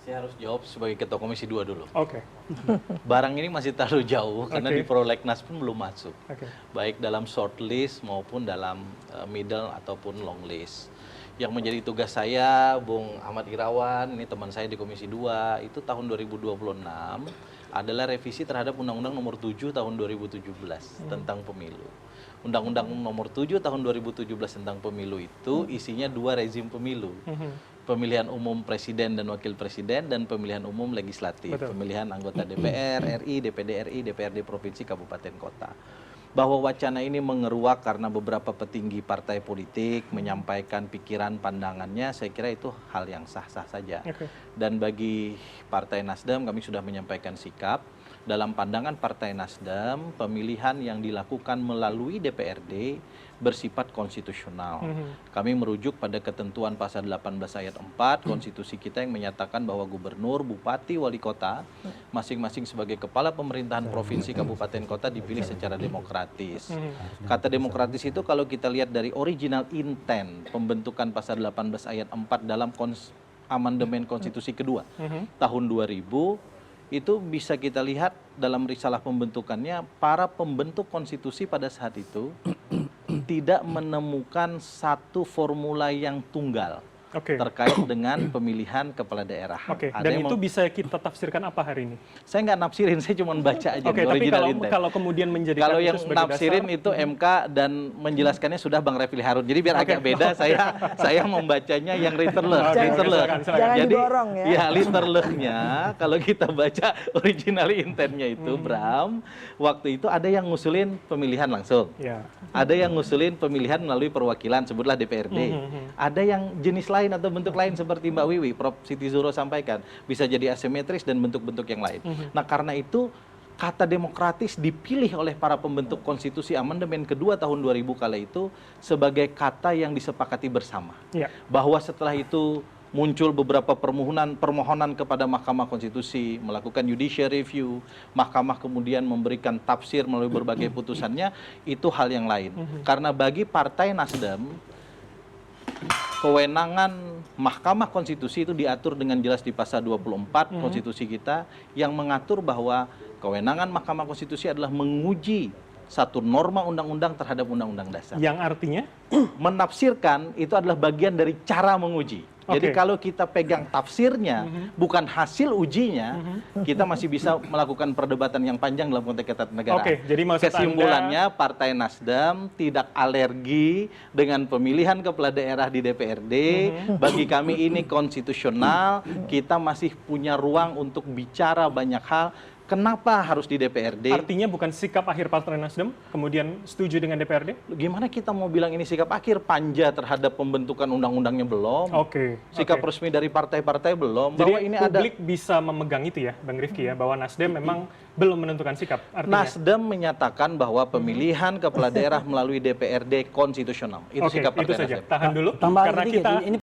Saya harus jawab sebagai Ketua Komisi 2 dulu. Oke. Barang ini masih terlalu jauh karena Oke. di prolegnas pun belum masuk. Oke. Baik dalam short list maupun dalam middle ataupun long list. Yang menjadi tugas saya, Bung Ahmad Irawan, ini teman saya di Komisi 2, itu tahun 2026 adalah revisi terhadap Undang-Undang Nomor 7 Tahun 2017 tentang pemilu. Undang-Undang Nomor 7 Tahun 2017 tentang pemilu itu isinya 2 rezim pemilu. Pemilihan umum presiden dan wakil presiden dan pemilihan umum legislatif. Betul. Pemilihan anggota DPR, RI, DPD RI, DPRD provinsi, kabupaten, kota. Bahwa wacana ini mengeruak karena beberapa petinggi partai politik menyampaikan pikiran pandangannya, saya kira itu hal yang sah-sah saja. Oke. Dan bagi Partai Nasdem kami sudah menyampaikan sikap. Dalam pandangan Partai Nasdem, pemilihan yang dilakukan melalui DPRD bersifat konstitusional. Kami merujuk pada ketentuan pasal 18 ayat 4 konstitusi kita yang menyatakan bahwa gubernur, bupati, wali kota masing-masing sebagai kepala pemerintahan provinsi, kabupaten, kota dipilih secara demokratis. Kata demokratis itu kalau kita lihat dari original intent pembentukan pasal 18 ayat 4 dalam amandemen konstitusi kedua tahun 2000, itu bisa kita lihat dalam risalah pembentukannya, para pembentuk konstitusi pada saat itu tidak menemukan satu formula yang tunggal terkait dengan pemilihan kepala daerah. Oke. Ada Dan yang itu bisa kita tafsirkan apa hari ini? saya nggak nafsirin, saya cuma baca aja. Oke, tapi kalau kemudian menjadikan kalau itu yang sebagai nafsirin dasar, itu MK dan menjelaskannya sudah Bang Refli Harun. Jadi biar agak beda, saya membacanya yang literleh. silakan. Jangan Jadi didorong ya. ya literlehnya kalau kita baca original intentnya itu, Bram, waktu itu ada yang ngusulin pemilihan langsung. Ya. Ada yang ngusulin pemilihan melalui perwakilan, sebutlah DPRD. Ada yang jenis lain atau bentuk lain seperti Mbak Wiwi, Prof. Siti Zuro sampaikan. Bisa jadi asimetris dan bentuk-bentuk yang lain. Nah karena itu kata demokratis dipilih oleh para pembentuk konstitusi amandemen kedua tahun 2000 kala itu sebagai kata yang disepakati bersama. Ya. Bahwa setelah itu muncul beberapa permohonan kepada Mahkamah Konstitusi, melakukan judicial review, Mahkamah kemudian memberikan tafsir melalui berbagai putusannya, itu hal yang lain. Karena bagi Partai Nasdem, kewenangan Mahkamah Konstitusi itu diatur dengan jelas di pasal 24 konstitusi kita yang mengatur bahwa kewenangan Mahkamah Konstitusi adalah menguji satu norma undang-undang terhadap undang-undang dasar. Yang artinya? Menafsirkan itu adalah bagian dari cara menguji. Jadi Oke. kalau kita pegang tafsirnya, bukan hasil ujinya, kita masih bisa melakukan perdebatan yang panjang dalam konteks ketatanegaraan. Oke, jadi maksud Kesimpulannya, Partai Nasdem tidak alergi dengan pemilihan kepala daerah di DPRD. Bagi kami ini konstitusional, kita masih punya ruang untuk bicara banyak hal. Kenapa harus di DPRD? Artinya bukan sikap akhir Partai Nasdem, kemudian setuju dengan DPRD? Gimana kita mau bilang ini sikap akhir? Panja terhadap pembentukan undang-undangnya belum. Oke. Sikap resmi dari partai-partai belum. Jadi Bahwa ini ada publik bisa memegang itu ya, Bang Rifki ya, bahwa Nasdem memang belum menentukan sikap. Artinya. Nasdem menyatakan bahwa pemilihan kepala daerah melalui DPRD konstitusional. Itu Oke, sikap Partai itu saja. Nasdem. Tahan dulu, Tambahan karena sedikit, kita ini